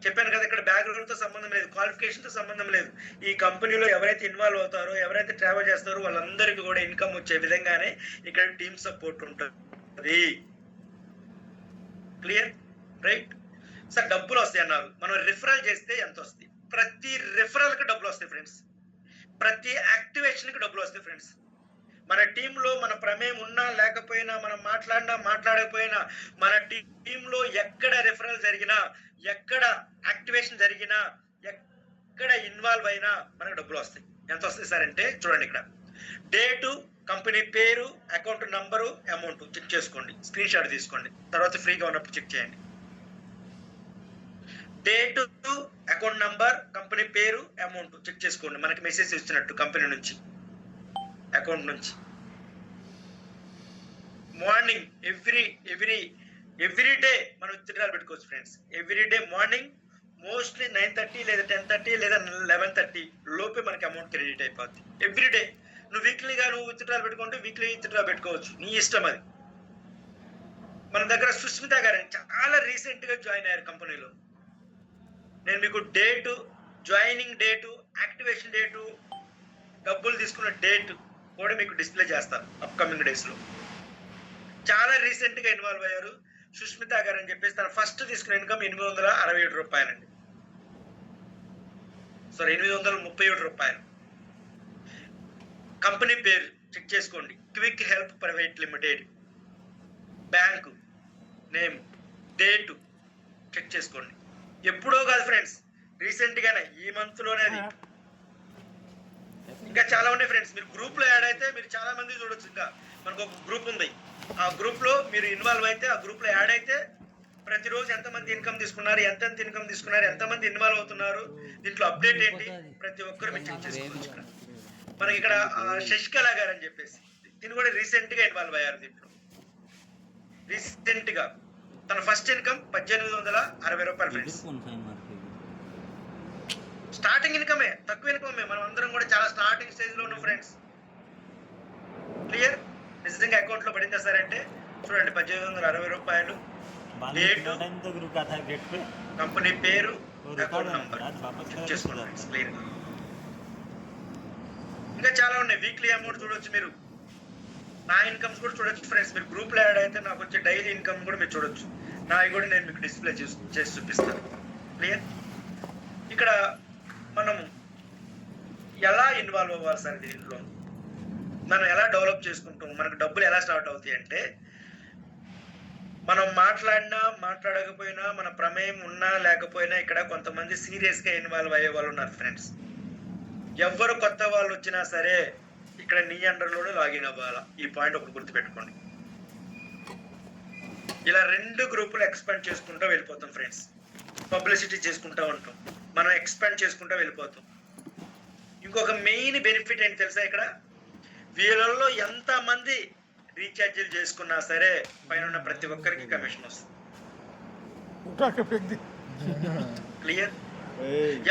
చెప్పాను కదా, ఇక్కడ బ్యాక్గ్రౌండ్ తో సంబంధం లేదు, క్వాలిఫికేషన్ తో సంబంధం లేదు. ఈ కంపెనీలో ఎవరైతే ఇన్వాల్వ్ అవుతారో, ఎవరైతే ట్రావెల్ చేస్తారో వాళ్ళందరికీ కూడా ఇన్కమ్ వచ్చే విధంగానే ఇక్కడ టీమ్ సపోర్ట్ ఉంటుంది. క్లియర్? రైట్? సార్ డబ్బులు వస్తాయి అన్నారు. మనం రిఫరల్ చేస్తే ఎంత వస్తాయి? ప్రతి రిఫరల్ కి డబ్బులు వస్తాయి ఫ్రెండ్స్. ప్రతి యాక్టివేషన్ కి డబ్బులు వస్తాయి ఫ్రెండ్స్. మన టీంలో మన ప్రమేయం ఉన్నా లేకపోయినా, మనం మాట్లాడకపోయినా, మన టీంలో ఎక్కడ రిఫరల్ జరిగినా, ఎక్కడ యాక్టివేషన్ జరిగినా, ఎక్కడ ఇన్వాల్వ్ అయినా మనకు డబ్బులు వస్తాయి. ఎంత వస్తాయి సార్ అంటే చూడండి, ఇక్కడ డేటు, కంపెనీ పేరు, అకౌంట్ నంబరు, అమౌంట్ చెక్ చేసుకోండి, స్క్రీన్ షాట్ తీసుకోండి, తర్వాత ఫ్రీగా ఉన్నప్పుడు చెక్ చేయండి. డేటు, అకౌంట్ నంబర్, కంపెనీ పేరు, అమౌంట్ చెక్ చేసుకోండి. మనకి మెసేజ్ ఇస్తున్నట్టు కంపెనీ నుంచి, అకౌంట్ నుంచి. మార్నింగ్ ఎవ్రీ డే మనం విత్డ్రాల్ పెట్టుకోవచ్చు friends. Every day morning mostly 9:30 లేదా 10:30 లేదా 11:30 లోపే మనకి అమౌంట్ క్రెడిట్ అయిపోద్ది. ఎవ్రీ డే నువ్వు వీక్లీగా నువ్వు విత్డ్రాల్ పెట్టుకుంటే వీక్లీ విత్డ్రా పెట్టుకోవచ్చు, నీ ఇష్టం అది. మన దగ్గర సుస్మిత గారు చాలా రీసెంట్ గా జాయిన్ అయ్యారు కంపెనీలో. నేను మీకు date, joining date, activation date, డబ్బులు తీసుకున్న డేట్ కూడా మీకు డిస్ప్లే చేస్తాను అప్కమింగ్ డేస్ లో. చాలా రీసెంట్ గా ఇన్వాల్వ్ అయ్యారు సుస్మిత గారు అని చెప్పేసి. తన ఫస్ట్ తీసుకున్న ఇన్కమ్ 867 రూపాయలండి. సారీ, 837 రూపాయలు. కంపెనీ పేరు చెక్ చేసుకోండి, Quick Help Private Limited. Bank name, date check చేసుకోండి. ఎప్పుడో కాదు ఫ్రెండ్స్, రీసెంట్ గానే ఈ మంత్ లోనే అది. ఇంకా చాలా ఉన్నాయి ఫ్రెండ్స్. మీరు గ్రూప్ లో యాడ్ అయితే మీరు చాలా మంది చూడొచ్చు. ఇంకా మనకు ఒక గ్రూప్ ఉంది, ఆ గ్రూప్ లో మీరు ఇన్వాల్వ్ అయితే, ఆ గ్రూప్ లో యాడ్ అయితే ప్రతిరోజు ఎంతమంది ఇన్కమ్ తీసుకున్నారు, ఎంతెంత ఇన్కమ్ తీసుకున్నారు, ఎంతమంది ఇన్వాల్వ్ అవుతున్నారు, దీంట్లో అప్డేట్ ఏంటి, ప్రతి ఒక్కరు మీరు చెక్ చేసుకోవచ్చు. మనకి ఇక్కడ శశికళ గారు అని చెప్పేసి దీన్ని కూడా రీసెంట్ గా ఇన్వాల్వ్ అయ్యారు. దీంట్లో రీసెంట్ గా తన ఫస్ట్ ఇన్కమ్ 1860 రూపాయలు ఫ్రెండ్స్. స్టార్టింగ్ ఇన్కమే, తక్కువ ఇన్కమే. మనం అందరం కూడా చాలా స్టార్టింగ్ స్టేజ్ లో ఉన్నాం ఫ్రెండ్స్. క్లియర్? నిజంగా అకౌంట్ లో పడిందా సార్ అంటే చూడండి, 1860 రూపాయలు. డేటు, కంపెనీ పేరు, అకౌంట్ నంబర్ చెక్ చేసుకోండి క్లియర్. ఇంకా చాలా ఉన్నాయి. వీక్లీ అమౌంట్ చూడొచ్చు మీరు. నా ఇన్కమ్స్ కూడా చూడొచ్చు ఫ్రెండ్స్. మీరు గ్రూప్ లో యాడ్ అయితే నాకు వచ్చే డైలీ ఇన్కమ్ కూడా మీరు చూడొచ్చు. నావి కూడా నేను మీకు డిస్ప్లే చేసి చూపిస్తాను. క్లియర్? ఇక్కడ మనం ఎలా ఇన్వాల్వ్ అవ్వాలి సార్ దీంట్లో, మనం ఎలా డెవలప్ చేసుకుంటాం, మనకు డబ్బులు ఎలా స్టార్ట్ అవుతాయి అంటే, మనం మాట్లాడినా మాట్లాడకపోయినా, మన ప్రమేయం ఉన్నా లేకపోయినా ఇక్కడ కొంతమంది సీరియస్ గా ఇన్వాల్వ్ అయ్యే వాళ్ళు ఉన్నారు ఫ్రెండ్స్. ఎవరు కొత్త వాళ్ళు వచ్చినా సరే ఇక్కడ నీ అండర్లోనే లాగిన్ అవ్వాలా. ఈ పాయింట్ ఒకటి గుర్తుపెట్టుకోండి. ఇలా 2 గ్రూపులు ఎక్స్పాండ్ చేసుకుంటూ వెళ్ళిపోతాం ఫ్రెండ్స్. పబ్లిసిటీ చేసుకుంటూ ఉంటాం, మనం ఎక్స్పాండ్ చేసుకుంటూ వెళ్ళిపోతాం. ఇంకొక మెయిన్ బెనిఫిట్ ఏంటి తెలుసా, ఇక్కడ వీళ్ళల్లో ఎంతమంది రీఛార్జీలు చేసుకున్నా సరే పైన ఉన్న ప్రతి ఒక్కరికి కమిషన్ వస్తుంది. క్లియర్?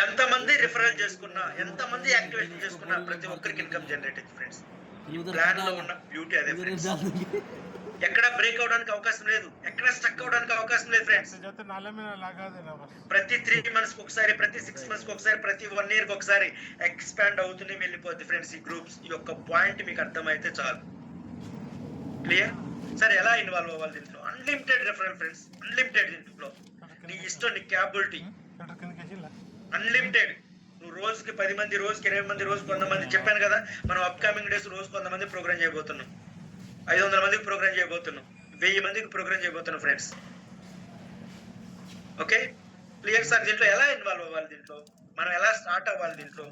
ఎంతమంది రిఫరల్ చేసుకున్నా, ఎంతమంది యాక్టివేషన్ చేసుకున్నా ప్రతి ఒక్కరికి ఇన్కమ్ జనరేట్ అయింది ఫ్రెండ్స్. ఈ ప్లాన్ లో ఉన్న బ్యూటీ అదే ఫ్రెండ్స్. ఎక్కడ బ్రేక్ అవడానికి అవకాశం లేదు, ఎక్కడ స్టక్ అవడానికి అవకాశం లేదు ఫ్రెండ్స్. ప్రతి 3 months ఒకసారి, ప్రతి 6 months ఒకసారి, ప్రతి 1 year ఒకసారి ఎక్స్పాండ్ అవుతూనే వెళ్ళిపోద్ది ఫ్రెండ్స్ ఈ గ్రూప్స్. ఈ యొక్క పాయింట్ మీకు అర్థమైతే చాలు. క్లియర్? సరే, ఎలా ఇన్వాల్వ్ అవ్వాలి దీంట్లో? Unlimited referral friends, unlimited. దీంట్లో నీ ఇష్టం, నీ క్యాపబిలిటీ అన్లిమిటెడ్. నువ్వు రోజుకి 10 మంది, రోజుకి 20 మంది, రోజు 100 మంది. చెప్పాను కదా, మనం అప్కమింగ్ డేస్ రోజు 100 మంది ప్రోగ్రామ్ చేయబోతున్నాం, 500 మందికి ప్రోగ్రామ్ చేయబోతున్నాం, 1000 మందికి ప్రోగ్రామ్ చేయబోతున్నాం ఫ్రెండ్స్. Okay, clear sir? దీంట్లో ఎలా ఇన్వాల్వ్ అవ్వాలి, దీంట్లో మనం ఎలా స్టార్ట్ అవ్వాలి? దీంట్లో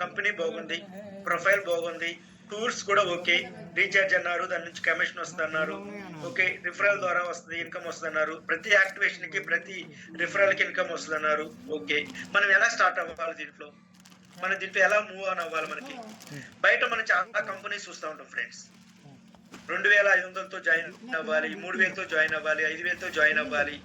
కంపెనీ బాగుంది, ప్రొఫైల్ బాగుంది, టూర్స్ కూడా ఓకే, రీఛార్జ్ అన్నారు, దాని నుంచి కమిషన్ వస్తున్నారు, ఓకే, రిఫరల్ ద్వారా వస్తుంది, ఇన్కమ్ వస్తున్నారు, ప్రతి యాక్టివేషన్ కి, ప్రతి రిఫరల్ కి ఇన్కమ్ వస్తున్నారు. ఓకే, మనం ఎలా స్టార్ట్ అవ్వాలి దీంట్లో? మనం దీంట్లో ఎలా మూవ్ ఆన్ అవ్వాలి? మనకి బయట మనం చాలా కంపెనీస్ చూస్తూ ఉంటాం ఫ్రెండ్స్. 2500తో జాయిన్ అవ్వాలి, 3000తో జాయిన్ అవ్వాలి, 5000తో జాయిన్ అవ్వాలి,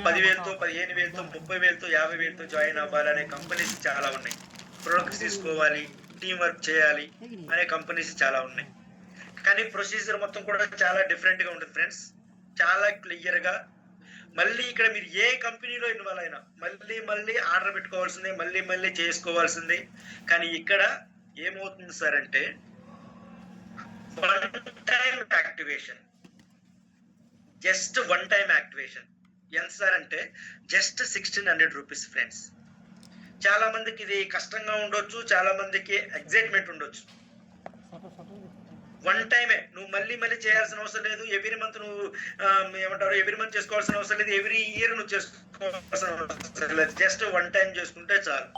10,000తో, 15,000తో, 30,000తో, 50,000తో జాయిన్ అవ్వాలి అనే కంపెనీస్ చాలా ఉన్నాయి. ప్రొడక్ట్స్ తీసుకోవాలి, టీం వర్క్ చేయాలి అనే కంపెనీస్ చాలా ఉన్నాయి. కానీ ప్రొసీజర్ మొత్తం కూడా చాలా డిఫరెంట్ గా ఉంటుంది ఫ్రెండ్స్, చాలా క్లియర్ గా. మళ్ళీ ఇక్కడ మీరు ఏ కంపెనీలో ఇన్వాల్వ్ అయినా మళ్ళీ ఆర్డర్ పెట్టుకోవాల్సిందే, మళ్ళీ చేసుకోవాల్సిందే. కానీ ఇక్కడ ఏమవుతుంది సార్ అంటే, one time activation, just one time activation. ఎంత సార్ అంటే జస్ట్ 1600 రూపీస్ ఫ్రెండ్స్. చాలా మందికి ఇది కష్టంగా ఉండొచ్చు, చాలా మందికి ఎగ్జైట్మెంట్ ఉండొచ్చు. వన్ టైమే, నువ్వు మళ్ళీ చేయాల్సిన అవసరం లేదు. ఎవ్రీ మంత్ నువ్వు ఏమంటారు, ఎవ్రీ మంత్ చేసుకోవాల్సిన అవసరం లేదు, ఎవ్రీ ఇయర్ నువ్వు చేసుకోవాల్సిన అవసరం లేదు. జస్ట్ వన్ టైం చేసుకుంటే చాలు.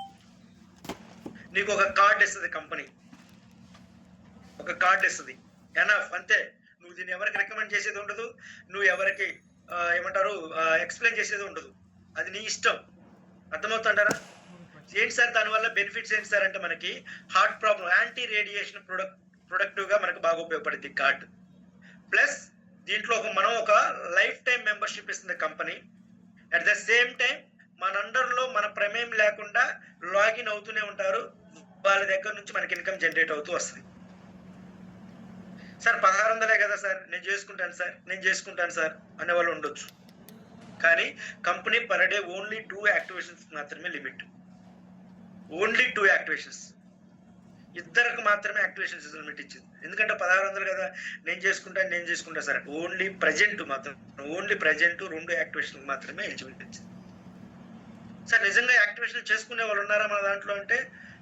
నీకు ఒక కార్డ్ ఇస్తుంది కంపెనీ, ఒక కార్డ్ ఇస్తుంది, ఎనఫ్, అంతే. నువ్వు దీన్ని ఎవరికి రికమెండ్ చేసేది ఉండదు, నువ్వు ఎవరికి ఏమంటారు ఎక్స్ప్లెయిన్ చేసేది ఉండదు, అది నీ ఇష్టం. అర్థమవుతుంటారా? ఏంటి సార్ దానివల్ల బెనిఫిట్స్ ఏంటి సార్ అంటే, మనకి heart problem, anti radiation productive గా మనకు బాగా ఉపయోగపడుతుంది కార్డ్. ప్లస్ దీంట్లో మనం ఒక లైఫ్ టైం మెంబర్షిప్ ఇస్తుంది company. At the same time మన అండర్లో మన ప్రమేయం లేకుండా లాగిన్ అవుతూనే ఉంటారు, వాళ్ళ దగ్గర నుంచి మనకి ఇన్కమ్ జనరేట్ అవుతూ వస్తుంది. సార్ 1600 కదా సార్, నేను చేసుకుంటాను సార్ అనేవాళ్ళు ఉండొచ్చు. కానీ company per day only 2 activations మాత్రమే లిమిట్. Only 2 activations. ఇద్దరికి మాత్రమే యాక్టివేషన్స్ లిమిట్ ఇచ్చింది. ఎందుకంటే 1600 కదా, నేను చేసుకుంటా సార్. ఓన్లీ ప్రజెంట్ 2 యాక్టివేషన్ మాత్రమే ఎలిజిబిలిటీ ఇచ్చింది. సార్ నిజంగా యాక్టివేషన్ చేసుకునే వాళ్ళు ఉన్నారా మన దాంట్లో అంటే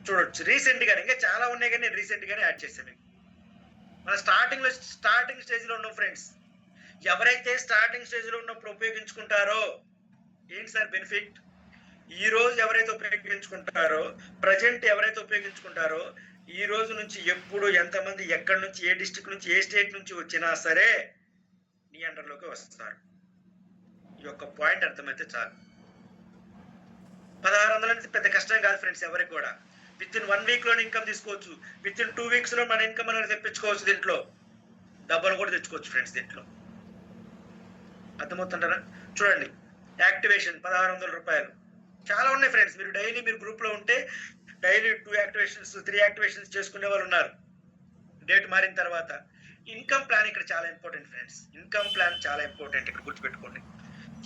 చూడొచ్చు. రీసెంట్ గానే, ఇంకా చాలా ఉన్నాయి కానీ నేను రీసెంట్ గానే యాడ్ చేశాను. మన స్టార్టింగ్ స్టేజ్ లో ఉన్నాం ఫ్రెండ్స్. ఎవరైతే స్టార్టింగ్ స్టేజ్ లో ఉన్నప్పుడు ఉపయోగించుకుంటారో ఏంటి సార్ బెనిఫిట్? ఈ రోజు ఎవరైతే ఉపయోగించుకుంటారో, ప్రజెంట్ ఎవరైతే ఉపయోగించుకుంటారో, ఈ రోజు నుంచి ఎప్పుడు ఎంతమంది ఎక్కడి నుంచి, ఏ డిస్ట్రిక్ట్ నుంచి, ఏ స్టేట్ నుంచి వచ్చినా సరే నీ అండర్లోకి వస్తారు. ఈ యొక్క పాయింట్ అర్థమైతే చాలు. 1600 అనేది పెద్ద కష్టం కాదు ఫ్రెండ్స్ ఎవరికి కూడా. విత్ ఇన్ 1 వీక్ లో ఇన్కమ్ తీసుకోవచ్చు. విత్ ఇన్ 2 వీక్స్ లో మన ఇన్కమ్ అనేది తెప్పించుకోవచ్చు. దీంట్లో డబ్బులు కూడా తెచ్చుకోవచ్చు ఫ్రెండ్స్. దీంట్లో అర్థమవుతుంటారా? చూడండి, యాక్టివేషన్ 1600 రూపాయలు. చాలా ఉన్నాయి ఫ్రెండ్స్. మీరు డైలీ గ్రూప్ లో ఉంటే డైలీ 2 యాక్టివేషన్స్ 3 యాక్టివేషన్స్ చేసుకునే వాళ్ళు ఉన్నారు. డేట్ మారిన తర్వాత ఇన్కమ్ ప్లాన్ ఇక్కడ చాలా ఇంపార్టెంట్ ఫ్రెండ్స్. ఇన్కమ్ ప్లాన్ చాలా ఇంపార్టెంట్. ఇక్కడ గుర్తుపెట్టుకోండి.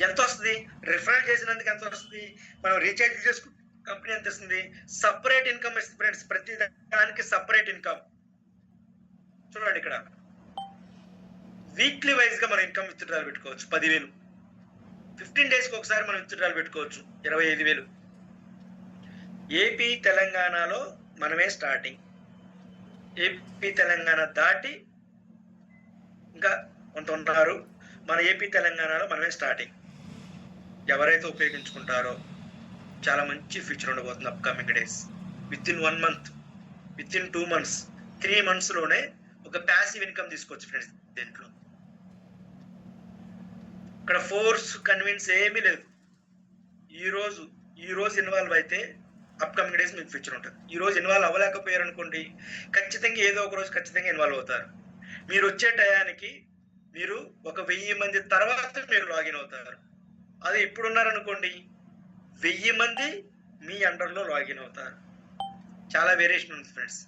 ఎంత వస్తుంది? రిఫరల్ చేసినందుకు ఎంత వస్తుంది? మనం రీఛార్జ్ చేసుకుంటే కంపెనీ ఎంత వస్తుంది? సపరేట్ ఇన్కమ్ ఇస్తుంది ఫ్రెండ్స్. ప్రతి దానికి సపరేట్ ఇన్కమ్. చూడండి, ఇక్కడ వీక్లీ వైజ్ గా మనం ఇన్కమ్ విత్డ్రాల్ పెట్టుకోవచ్చు 10,000. 15 డేస్కి ఒకసారి మనం విత్డ్రాల్ పెట్టుకోవచ్చు 25,000. ఏపీ తెలంగాణలో మనమే స్టార్టింగ్. ఏపీ తెలంగాణ దాటి ఇంకా కొంత ఉన్నారు. మన ఏపీ తెలంగాణలో మనమే స్టార్టింగ్. ఎవరైతే ఉపయోగించుకుంటారో చాలా మంచి ఫ్యూచర్ ఉండబోతుంది upcoming days. With in 1 month, with in 2 months, 3 months లోనే ఒక ప్యాసివ్ ఇన్కమ్ తీసుకోవచ్చు ఫ్రెండ్స్. దీంట్లో ఇక్కడ ఫోర్స్ కన్విన్స్ ఏమీ లేదు. ఈ రోజు ఇన్వాల్వ్ అయితే అప్కమింగ్ డేస్ మీకు ఫ్యూచర్ ఉంటుంది. ఈ రోజు ఇన్వాల్వ్ అవ్వలేకపోయారు అనుకోండి, ఖచ్చితంగా ఏదో ఒక రోజు ఖచ్చితంగా ఇన్వాల్వ్ అవుతారు. మీరు వచ్చే టయానికి మీరు ఒక 1000 మంది తర్వాత మీరు లాగిన్ అవుతారు. అది ఇప్పుడున్నారనుకోండి, 1000 మంది మీ అండర్లో లాగిన్ అవుతారు. చాలా వేరియేషన్ ఉంది ఫ్రెండ్స్.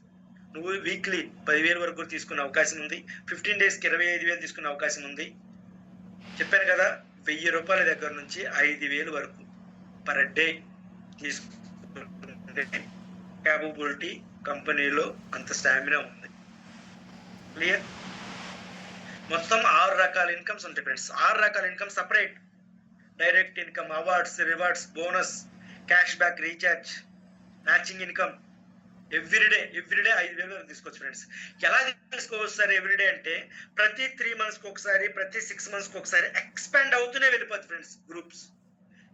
నువ్వు వీక్లీ 10,000 వరకు తీసుకునే అవకాశం ఉంది. 15 డేస్కి 25,000 తీసుకునే అవకాశం ఉంది. చెప్పాను కదా, 1000 రూపాయల దగ్గర నుంచి 5,000 వరకు పర్ డే తీసుకుంటే క్యాపబిలిటీ కంపెనీలో అంత స్టామినా ఉంది. క్లియర్? మొత్తం 6 రకాల ఇన్కమ్స్ ఉంటాయి ఫ్రెండ్స్. 6 రకాల income separate. Direct income, awards, rewards, bonus, cash back, recharge, matching income. Everyday 5,000 వరకు తీసుకోవచ్చు ఫ్రెండ్స్. ఎలా తీసుకోవచ్చు సార్ ఎవ్రీడే అంటే, ప్రతి 3 మంత్స్కి ఒకసారి, ప్రతి 6 మంత్స్కి ఒకసారి ఎక్స్పాండ్ అవుతూనే వెళ్ళిపోతుంది ఫ్రెండ్స్. గ్రూప్స్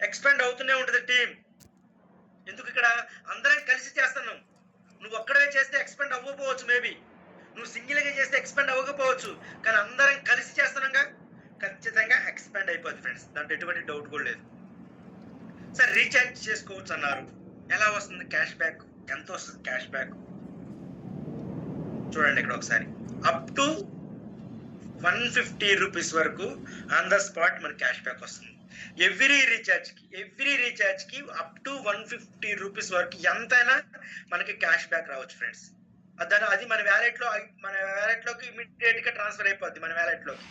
ఎక్స్పాండ్ అవుతూనే ఉంటుంది. టీమ్ ఎందుకు? ఇక్కడ అందరం కలిసి చేస్తున్నాం. నువ్వు ఒక్కడే చేస్తే ఎక్స్పాండ్ అవ్వకపోవచ్చు. మేబీ నువ్వు సింగిల్గా చేస్తే ఎక్స్పాండ్ అవ్వకపోవచ్చు. కానీ అందరం కలిసి చేస్తున్నాగా, ఖచ్చితంగా ఎక్స్పాండ్ అయిపోద్ది ఫ్రెండ్స్. దాంట్లో ఎటువంటి డౌట్ కూడా లేదు. సార్ రీఛార్జ్ చేసుకోవచ్చు అన్నారు. ఎలా వస్తుంది క్యాష్ బ్యాక్? ఎంత వస్తుంది క్యాష్ బ్యాక్? చూడండి ఇక్కడ ఒకసారి. అప్ టు 150 రూపీస్ వరకు ఆన్ ద స్పాట్ మన క్యాష్ బ్యాక్ వస్తుంది. ఎవ్రీ రీఛార్జ్ కి అప్ టు 150 రూపీస్ వరకు ఎంతైనా మనకి క్యాష్ బ్యాక్ రావచ్చు ఫ్రెండ్స్. అది మన వ్యాలెట్లోకి ఇమీడియట్ గా ట్రాన్స్ఫర్ అయిపోద్ది మన వ్యాలెట్లోకి.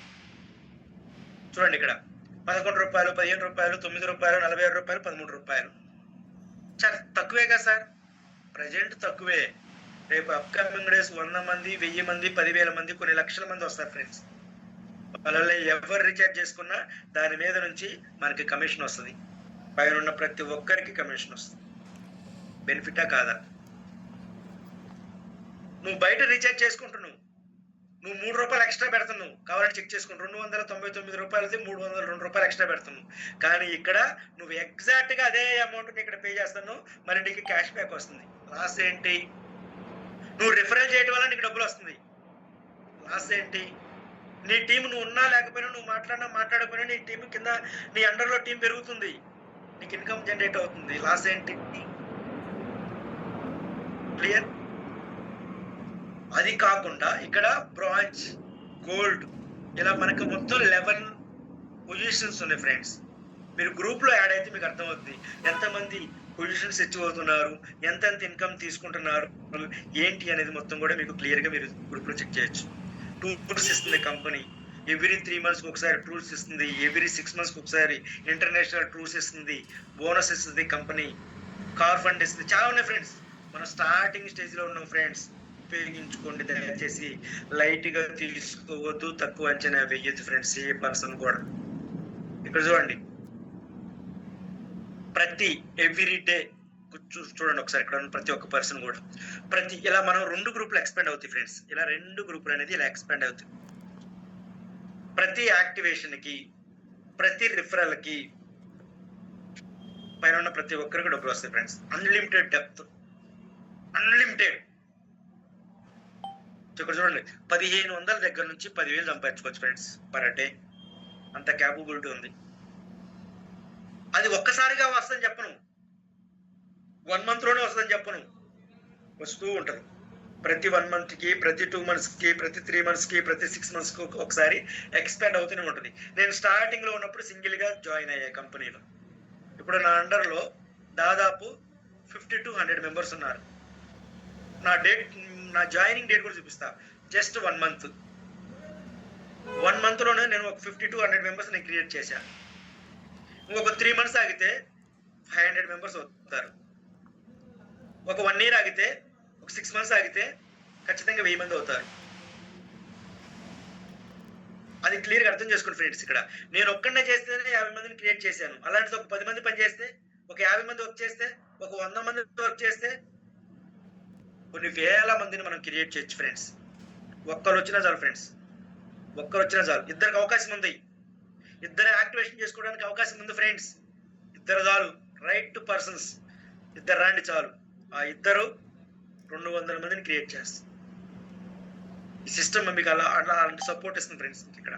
చూడండి ఇక్కడ 11 రూపాయలు, 15 రూపాయలు, 9 రూపాయలు, 46 రూపాయలు, 13 రూపాయలు. చాలా తక్కువే కదా సార్? ప్రజెంట్ తక్కువే. రేపు అప్కమింగ్ డేస్ 100 మంది, 1000 మంది, 10,000 మంది, కొన్ని లక్షల మంది వస్తారు ఫ్రెండ్స్. వాళ్ళలో ఎవరు రీఛార్జ్ చేసుకున్నా దాని మీద నుంచి మనకి కమిషన్ వస్తుంది. పైన ఉన్న ప్రతి ఒక్కరికి కమిషన్ వస్తుంది. బెనిఫిటా కాదా? నువ్వు బయట రీఛార్జ్ చేసుకుంటున్నావు, నువ్వు 3 రూపాయలు ఎక్స్ట్రా పెడుతున్నావు. కావాలని చెక్ చేసుకుని 299 రూపాయలది 302 రూపాయలు ఎక్స్ట్రా పెడుతున్నావు. కానీ ఇక్కడ నువ్వు ఎగ్జాక్ట్ గా అదే అమౌంట్ ఇక్కడ పే చేస్తున్నావు. మరి నీకు క్యాష్ బ్యాక్ వస్తుంది. లాస్ ఏంటి? నువ్వు రిఫరల్ చేయడం వల్ల నీకు డబ్బులు వస్తుంది. లాస్ ఏంటి? నీ టీం నువ్వు ఉన్నా లేకపోయినా, నువ్వు మాట్లాడకపోయినా నీ టీం కింద నీ అండర్లో టీం పెరుగుతుంది. నీకు ఇన్కమ్ జనరేట్ అవుతుంది. లాస్ ఏంటి? క్లియర్? అది కాకుండా ఇక్కడ బ్రాంజ్, గోల్డ్, ఇలా మనకు మొత్తం 11 పొజిషన్స్ ఉన్నాయి ఫ్రెండ్స్. మీరు గ్రూప్లో యాడ్ అయితే మీకు అర్థమవుతుంది ఎంతమంది పొజిషన్స్ అచీవ్ అవుతున్నారు, ఎంతెంత ఇన్కమ్ తీసుకుంటున్నారు ఏంటి అనేది మొత్తం కూడా మీకు క్లియర్గా మీరు గ్రూప్లో చెక్ చేయొచ్చు. టూర్స్ ఇస్తుంది కంపెనీ. ఎవ్రీ 3 మంత్స్‌కి ఒకసారి టూర్స్ ఇస్తుంది. ఎవ్రీ 6 మంత్స్‌కి ఒకసారి ఇంటర్నేషనల్ టూర్స్ ఇస్తుంది. బోనస్ ఇస్తుంది కంపెనీ. కార్ ఫండ్ ఇస్తుంది. చాలా ఉన్నాయి ఫ్రెండ్స్. మనం స్టార్టింగ్ స్టేజ్‌లో ఉన్నాం ఫ్రెండ్స్. ఉపయోగించుకోండి దయచేసి. లైట్‌గా తీసుకోవద్దు. తక్కువ అంచనా వేయొద్దు ఫ్రెండ్స్ ఏ పర్సన్ కూడా. ఇక్కడ చూడండి. ప్రతి ఎవ్రీ డే చూడండి ఒకసారి ఇక్కడ ఉన్న ప్రతి ఒక్క పర్సన్ కూడా. ఇలా మనం 2 గ్రూపులు ఎక్స్పాండ్ అవుతాయి ఫ్రెండ్స్. ఇలా 2 గ్రూపులు అనేది ఇలా ఎక్స్పాండ్ అవుతాయి. ప్రతి యాక్టివేషన్‌కి, ప్రతి రిఫరల్‌కి పైన ఉన్న ప్రతి ఒక్కరికి డబ్బులు వస్తాయి ఫ్రెండ్స్. Unlimited depth. అన్లిమిటెడ్. ఇక్కడ చూడండి 1500 దగ్గర నుంచి 10,000 సంపాదించుకోవచ్చు ఫ్రెండ్స్ పర్ డే. అంత క్యాపబిలిటీ ఉంది. అది ఒక్కసారిగా వస్తుందని చెప్పను. 1 మంత్‌లోనే వస్తుందని చెప్పను. వస్తూ ఉంటుంది. ప్రతి 1 మంత్‌కి, ప్రతి 2 మంత్స్‌కి, ప్రతి 3 మంత్స్‌కి, ప్రతి 6 మంత్స్‌కి ఒకసారి ఎక్స్పాండ్ అవుతూనే ఉంటుంది. నేను స్టార్టింగ్‌లో ఉన్నప్పుడు సింగిల్‌గా జాయిన్ అయ్యా కంపెనీలో. ఇప్పుడు నా అండర్‌లో దాదాపు 50-100 మెంబర్స్ ఉన్నారు. నా జాయినింగ్ డేట్ కూడా చూపిస్తా. Just 1 month. 1 మంత్‌లోనే నేను ఒక 50-100 మెంబర్స్ నేను క్రియేట్ చేశా. ఇంకొక 3 మంత్స్ ఆగితే 500 మెంబర్స్ అవుతారు. ఒక 1 ఇయర్ ఆగితే, ఒక 6 మంత్స్ ఆగితే ఖచ్చితంగా 1000 మంది అవుతారు. అది క్లియర్‌గా అర్థం చేసుకోండి ఫ్రెండ్స్ ఇక్కడ. నేను ఒక్కడినే చేస్తేనే 50 మందిని క్రియేట్ చేశాను. అలాంటిది ఒక 10 మంది పని చేస్తే, ఒక 50 మంది వర్క్ చేస్తే, ఒక 100 మంది వర్క్ చేస్తే కొన్ని వేల మందిని మనం క్రియేట్ చేయొచ్చు ఫ్రెండ్స్. ఒక్కరు వచ్చినా చాలు ఫ్రెండ్స్. ఒక్కరు వచ్చినా చాలు. ఇద్దరికి అవకాశం ఉంది. ఇద్దరు యాక్టివేషన్ చేసుకోవడానికి అవకాశం ఉంది ఫ్రెండ్స్. ఇద్దరు చాలు. Right persons. ఇద్దరు రండి చాలు. ఆ ఇద్దరు 200 మందిని క్రియేట్ చేస్తారు. ఈ సిస్టమ్ మీకు అలాంటి సపోర్ట్ ఇస్తుంది ఫ్రెండ్స్. ఇక్కడ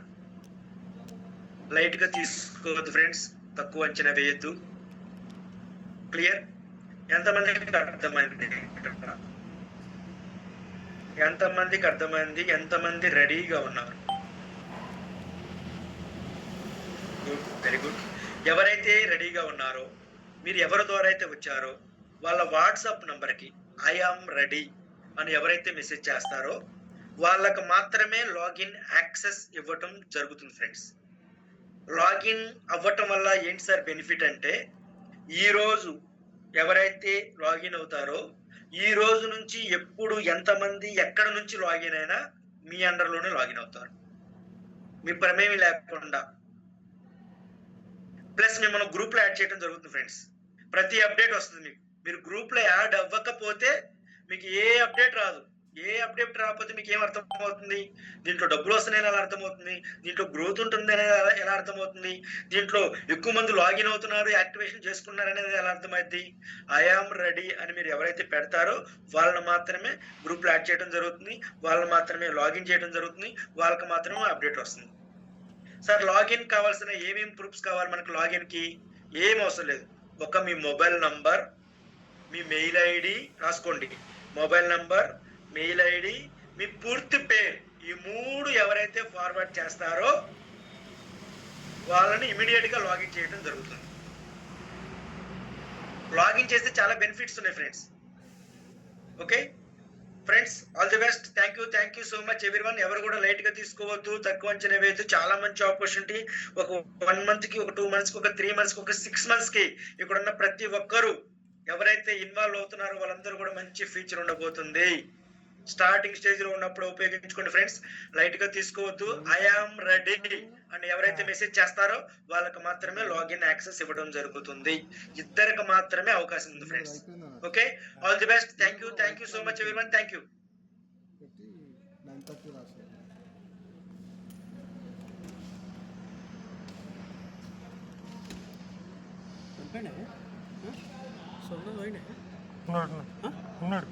లైట్‌గా తీసుకోవద్దు ఫ్రెండ్స్. తక్కువ అంచనా వేయద్దు. క్లియర్? ఎంతమందికి అర్థమైంది? ఎంతమందికి అర్థమైంది? ఎంతమంది రెడీగా ఉన్నారు? గుడ్. Very good. ఎవరైతే రెడీగా ఉన్నారో, మీరు ఎవరి ద్వారా అయితే వచ్చారో వాళ్ళ వాట్సాప్ నంబర్‌కి ఐ యామ్ రెడీ అని ఎవరైతే మెసేజ్ చేస్తారో వాళ్ళకి మాత్రమే లాగిన్ యాక్సెస్ ఇవ్వటం జరుగుతుంది ఫ్రెండ్స్. లాగిన్ అవ్వటం వల్ల ఏంటి సార్ బెనిఫిట్ అంటే, ఈరోజు ఎవరైతే లాగిన్ అవుతారో ఈ రోజు నుంచి ఎప్పుడు ఎంతమంది ఎక్కడ నుంచి లాగిన్ అయినా మీ అండర్‌లోనే లాగిన్ అవుతారు. మీ ప్రమేయం లేకుండా. ప్లస్ మిమ్మల్ని గ్రూప్‌లో యాడ్ చేయడం జరుగుతుంది ఫ్రెండ్స్. ప్రతి అప్డేట్ వస్తుంది మీకు. మీరు గ్రూప్‌లో యాడ్ అవ్వకపోతే మీకు ఏ అప్డేట్ రాదు. ఏ అప్డేట్ రాకపోతే మీకు ఏం అర్థమవుతుంది? దీంట్లో డబ్బులు వస్తున్నాయని ఎలా అర్థమవుతుంది? దీంట్లో గ్రోత్ ఉంటుందని ఎలా అర్థమవుతుంది? దీంట్లో ఎక్కువ మంది లాగిన్ అవుతున్నారు, యాక్టివేషన్ చేసుకున్నారు అనేది ఎలా అర్థమైద్ది? ఐ యామ్ రెడీ అని మీరు ఎవరైతే పెడతారో వాళ్ళని మాత్రమే గ్రూప్‌లో యాడ్ చేయడం జరుగుతుంది. వాళ్ళని మాత్రమే లాగిన్ చేయడం జరుగుతుంది. వాళ్ళకి మాత్రమే అప్డేట్ వస్తుంది. సార్ లాగిన్ కావాల్సిన ఏమేమి ప్రూఫ్స్ కావాలి మనకు లాగిన్‌కి? ఏం అవసరం లేదు. ఒక మీ మొబైల్ నంబర్, మీ మెయిల్ ఐడి రాసుకోండి. మొబైల్ నంబర్, మెయిల్ ఐడి, మీ పూర్తి పేరు. ఈ 3 ఎవరైతే ఫార్వర్డ్ చేస్తారో వాళ్ళని ఇమీడియట్‌గా లాగిన్ చేయడం జరుగుతుంది. లాగిన్ చేస్తే చాలా బెనిఫిట్స్ ఉన్నాయి friends. Okay friends, all the best. Thank you so much everyone. ఎవరు కూడా లైట్ గా తీసుకోవద్దు, తక్కువ అంచనా వేయద్దు. చాలా మంచి ఆపర్చునిటీ. ఒక 1 మంత్ కి, ఒక 2 మంత్స్ కి, ఒక 3 మంత్స్ కి, ఒక 6 మంత్స్ కి ఇక్కడ ఉన్న ప్రతి ఒక్కరు ఎవరైతే ఇన్వాల్వ్ అవుతున్నారో వాళ్ళందరూ కూడా మంచి ఫీచర్ ఉండబోతుంది. స్టార్టింగ్ స్టేజ్ లో ఉన్నప్పుడు ఉపయోగించుకోండి ఫ్రెండ్స్. లైట్ గా తీసుకోవద్దు. ఐ యామ్ రెడీ అని ఎవరైతే మెసేజ్ చేస్తారో వాళ్ళకి మాత్రమే లాగిన్ యాక్సెస్ ఇవ్వడం జరుగుతుంది. ఇద్దరికి మాత్రమే అవకాశం ఉంది friends. Okay, all the best. Thank you so much everyone. Thank you. ఉన్నాడు